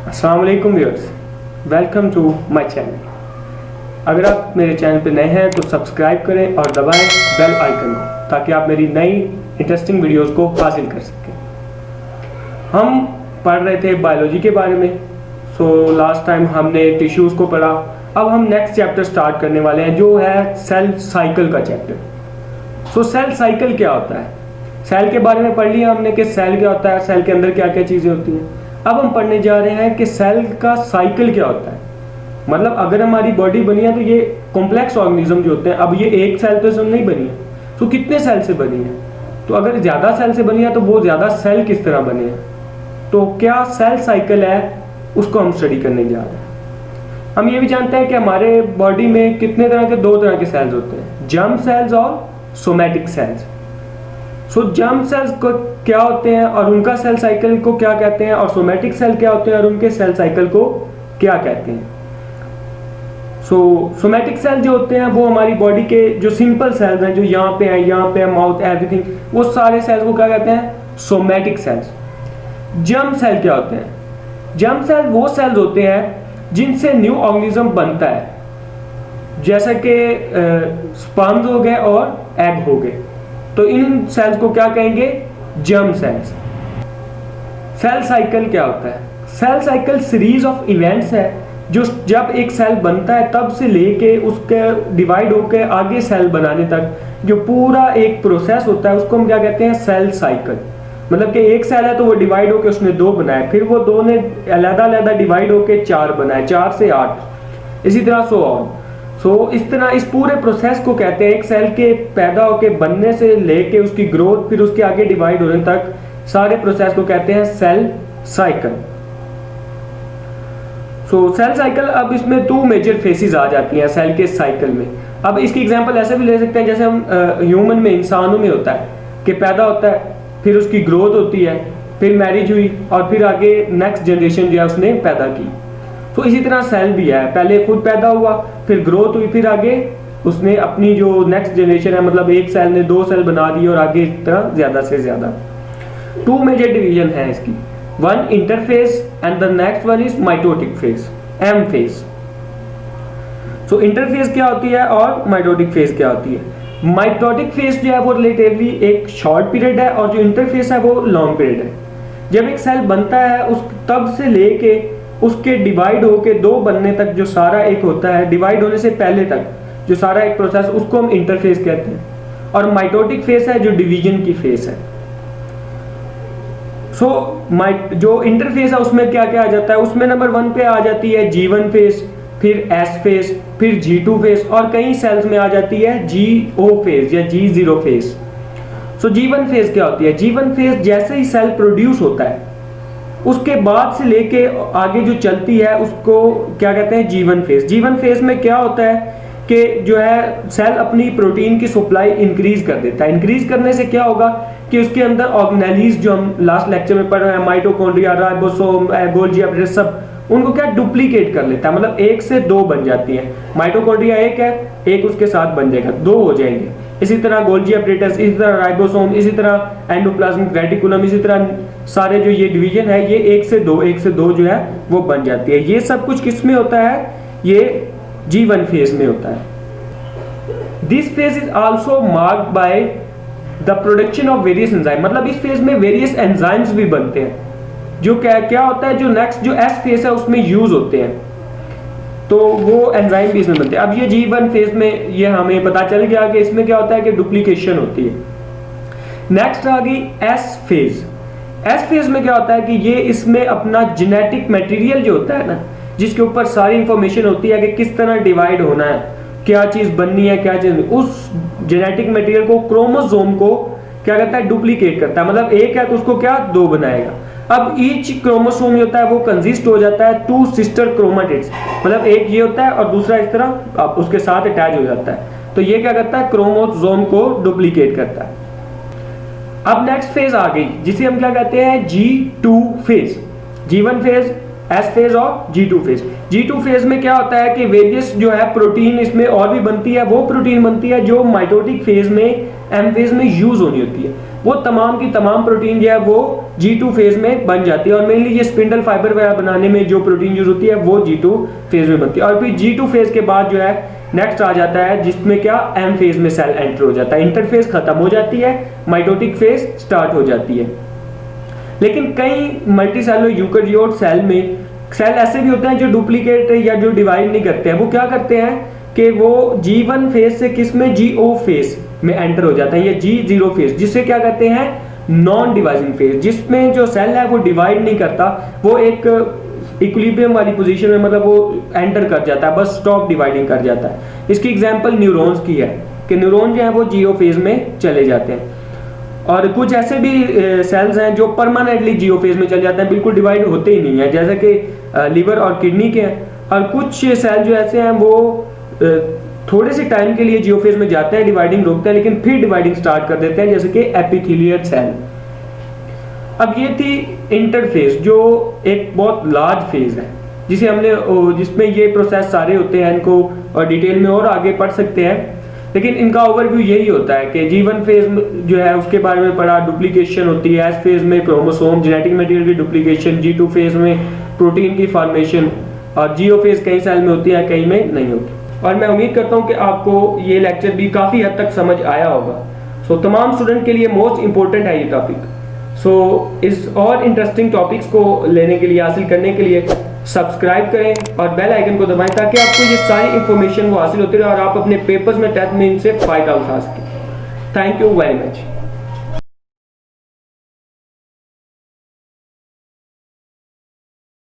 अस्सलाम वालेकुम viewers, welcome to my channel. अगर आप मेरे चैनल पर नए हैं तो सब्सक्राइब करें और दबाएं बेल आइकन को ताकि आप मेरी नई इंटरेस्टिंग वीडियोस को हासिल कर सकें। हम पढ़ रहे थे बायोलॉजी के बारे में। लास्ट टाइम हमने टिश्यूज़ को पढ़ा। अब हम नेक्स्ट चैप्टर स्टार्ट करने वाले हैं जो है सेल साइकिल का चैप्टर। सेल साइकिल क्या होता है? सेल के बारे में पढ़ लिया हमने कि सेल क्या होता है, सेल के अंदर क्या क्या चीज़ें होती हैं। अब हम पढ़ने जा रहे हैं कि सेल का साइकिल क्या होता है। मतलब अगर हमारी बॉडी बनी है तो ये कॉम्प्लेक्स ऑर्गेनिज्म जो होते हैं, अब ये एक सेल तो इसमें नहीं बनी है, तो कितने सेल से बनी है? तो अगर ज़्यादा सेल से बनी है तो वो ज़्यादा सेल किस तरह बने हैं, तो क्या सेल साइकिल है, उसको हम स्टडी करने जा रहे हैं। हम ये भी जानते हैं कि हमारे बॉडी में कितने तरह के, दो तरह के सेल्स होते हैं, जर्म सेल्स और सोमैटिक सेल्स। जर्म सेल्स को क्या होते हैं और उनका सेल साइकिल को क्या कहते हैं, और सोमैटिक सेल क्या होते हैं और उनके सेल साइकिल को क्या कहते हैं। सोमैटिक सेल जो होते हैं वो हमारी बॉडी के जो सिंपल सेल्स हैं, जो यहाँ पे हैं, यहाँ पे माउथ, एवरीथिंग, वो सारे सेल्स को क्या कहते हैं? Somatic cells. जर्म सेल क्या होते हैं? जर्म सेल वो सेल्स होते हैं जिनसे न्यू ऑर्गेनिज्म बनता है, जैसे कि स्पर्म्स हो गए और एग हो गए, तो इन सेल्स को क्या कहेंगे? Germ cells. सेल साइकिल क्या होता है? Cell cycle series of events है जो जब एक सेल बनता है तब से लेके उसके डिवाइड होकर आगे सेल बनाने तक जो पूरा एक प्रोसेस होता है उसको हम क्या कहते हैं? Cell cycle. मतलब कि एक सेल है तो वो डिवाइड होकर उसने दो बनाए, फिर वो दो ने अलग-अलग डिवाइड होकर चार बनाए, 4 से 8, इसी तरह सो ऑन। इस तरह इस पूरे प्रोसेस को कहते हैं, एक सेल के पैदा होके बनने से लेके उसकी ग्रोथ, फिर उसके आगे डिवाइड होने तक सारे प्रोसेस को कहते हैं सेल साइकिल। सेल साइकिल, अब इसमें 2 मेजर फेसेस आ जाती हैं सेल के साइकिल में। अब इसकी एग्जांपल ऐसे भी ले सकते हैं जैसे हम ह्यूमन में, इंसानों में होता है कि पैदा होता है, फिर उसकी ग्रोथ होती है, फिर मैरिज हुई और फिर आगे नेक्स्ट जनरेशन जो है उसने पैदा की। इसी तरह सेल भी है, पहले खुद पैदा हुआ, फिर ग्रोथ हुई, फिर आगे उसने अपनी जो नेक्स्ट जनरेशन है, मतलब एक सेल ने 2 सेल बना दिए और आगे इस तरह ज्यादा से ज्यादा। 2 मेजर डिवीजन है इसकी, one interphase and the next one is mitotic phase, M phase. Interphase क्या होती है और माइटोटिक फेज क्या होती है? माइटोटिक फेज जो है वो रिलेटिवली एक शॉर्ट पीरियड है और जो इंटरफेज है वो लॉन्ग पीरियड है। जब एक सेल बनता है उस तब से लेके उसके डिवाइड होके 2 बनने तक जो सारा एक होता है, डिवाइड होने से पहले तक जो सारा एक प्रोसेस, उसको हम इंटरफेज कहते हैं। और माइटोटिक फेज है जो डिवीजन की फेज है। जो इंटरफेज है उसमें क्या क्या आ जाता है? उसमें नंबर 1 पे आ जाती है G1 फेज, फिर S फेज, फिर G2 फेज, और कई सेल्स में आ जाती है GO फेज या G0 फेज। G1 फेज क्या होती है? G1 फेज जैसे ही सेल प्रोड्यूस होता है उसके बाद से लेके आगे जो चलती है उसको क्या कहते हैं? G1 phase. G1 फेज में क्या होता है कि जो है सेल अपनी प्रोटीन की सप्लाई इंक्रीज कर देता है। इंक्रीज करने से क्या होगा कि उसके अंदर ऑर्गेनेलीज जो हम लास्ट लेक्चर में पढ़ रहे हैं, माइटोकॉन्ड्रिया, राइबोसोम, गोल्गी एपरेटस, सब उनको क्या डुप्लीकेट कर लेता है, मतलब 1 से 2 बन जाती है। माइटोकॉन्ड्रिया एक है, एक उसके साथ बन जाएगा, 2 हो जाएंगे। इसी तरह गोल्गी एपरेटस, इसी तरह राइबोसोम, इसी तरह एंडोप्लाज्मिक रेटिकुलम, इसी तरह सारे जो ये डिवीजन है ये 1 से 2 जो है वो बन जाती है। ये सब कुछ किस में होता है? ये G1 फेज में होता है। This phase is also marked by the production of various enzyme. मतलब इस फेज में वेरियस एंजाइम्स भी बनते हैं जो क्या होता है, जो नेक्स्ट जो S फेज है उसमें यूज होते हैं, तो वो एंजाइम भी इसमें बनते हैं। अब ये G1 फेज में ये हमें पता चल गया कि इसमें क्या होता है कि डुप्लीकेशन होती है। नेक्स्ट आ गई S फेज। S फेज में क्या होता है कि ये इसमें अपना जेनेटिक मटेरियल जो होता है ना, जिसके ऊपर सारी इंफॉर्मेशन होती है कि किस तरह डिवाइड होना है, क्या चीज बननी है, क्या चीज, उस जेनेटिक मटेरियल को, क्रोमोसोम को क्या करता है? डुप्लीकेट करता है। मतलब एक है तो उसको क्या 2 बनाएगा। अब ईच क्रोमोसोम होता है वो कंसिस्ट हो जाता है 2 सिस्टर क्रोमेटिड्स, मतलब एक ये होता है और दूसरा इस तरह उसके साथ अटैच हो जाता है, तो ये क्या करता है? क्रोमोसोम को डुप्लीकेट करता है। अब नेक्स्ट फेज आ गई जिसे हम क्या कहते हैं? G2 phase. G1 phase, S phase और G2 फेज। G2 फेज में क्या होता है कि वेरियस जो है प्रोटीन इसमें और भी बनती है, वो प्रोटीन बनती है जो माइटोटिक फेज में, M फेज में यूज होनी होती है। वो तमाम की तमाम प्रोटीन जो है वो G2 फेज में बन जाती है। और मेनली ये स्पिंडल फाइबर वगैरह बनाने में जो प्रोटीन यूज होती है वो G2 फेज में बनती है। और फिर G2 फेज के बाद जो है नेक्स्ट आ जाता है जिसमें क्या M फेज में सेल एंटर हो जाता है, इंटरफेज खत्म हो जाती है, माइटोटिक फेज स्टार्ट हो जाती है। लेकिन कई मल्टीसेलुलर यूकेरियोट सेल में सेल ऐसे भी होते हैं जो डुप्लीकेट या जो डिवाइड नहीं करते हैं। वो क्या करते हैं कि वो G1 फेज से किस में GO फेज में एंटर हो जाता है या G0 फेज, जिससे क्या कहते हैं नॉन डिवाइडिंग फेज, जिसमें जो सेल है वो डिवाइड नहीं करता, वो एक इक्विलिब्रियम वाली पोजीशन में मतलब वो एंटर कर जाता है, बस स्टॉप डिवाइडिंग कर जाता है। इसकी एग्जांपल न्यूरॉन्स की है कि न्यूरॉन जो है वो GO फेज में चले जाते हैं। और कुछ ऐसे भी सेल्स हैं जो परमानेंटली GO फेज में चले जाते हैं, बिल्कुल डिवाइड होते ही नहीं है, जैसे कि लिवर और किडनी के हैं। और कुछ सेल जो ऐसे हैं वो थोड़े से टाइम के लिए GO फेज में जाते हैं, डिवाइडिंग रोकते हैं, लेकिन फिर डिवाइडिंग स्टार्ट कर देते हैं, जैसे कि एपिथेलियल सेल। अब ये थी इंटरफेज जो एक बहुत लार्ज फेज है जिसे हमने जिसमें ये प्रोसेस सारे होते हैं, इनको डिटेल में और आगे पढ़ सकते हैं, लेकिन इनका ओवरव्यू यही होता है कि G1 फेज जो है उसके बारे में पढ़ा, डुप्लीकेशन होती है, S फेज में क्रोमोसोम जेनेटिक मटेरियल की डुप्लीकेशन, G2 फेज में प्रोटीन की फॉर्मेशन, और GO फेज कई सेल में होती है कई में नहीं होती। और मैं उम्मीद करता हूँ कि आपको ये लेक्चर भी काफ़ी हद तक समझ आया होगा। सो तमाम स्टूडेंट के लिए मोस्ट इंपॉर्टेंट है ये टॉपिक। सो इस और इंटरेस्टिंग टॉपिक्स को लेने के लिए, हासिल करने के लिए सब्सक्राइब करें और बेल आइकन को दबाएं ताकि आपको ये सारी इंफॉर्मेशन वो हासिल होती रहे और आप अपने पेपर्स में टेस्ट में इनसे फ़ायदा उठा सकें। Thank you very much.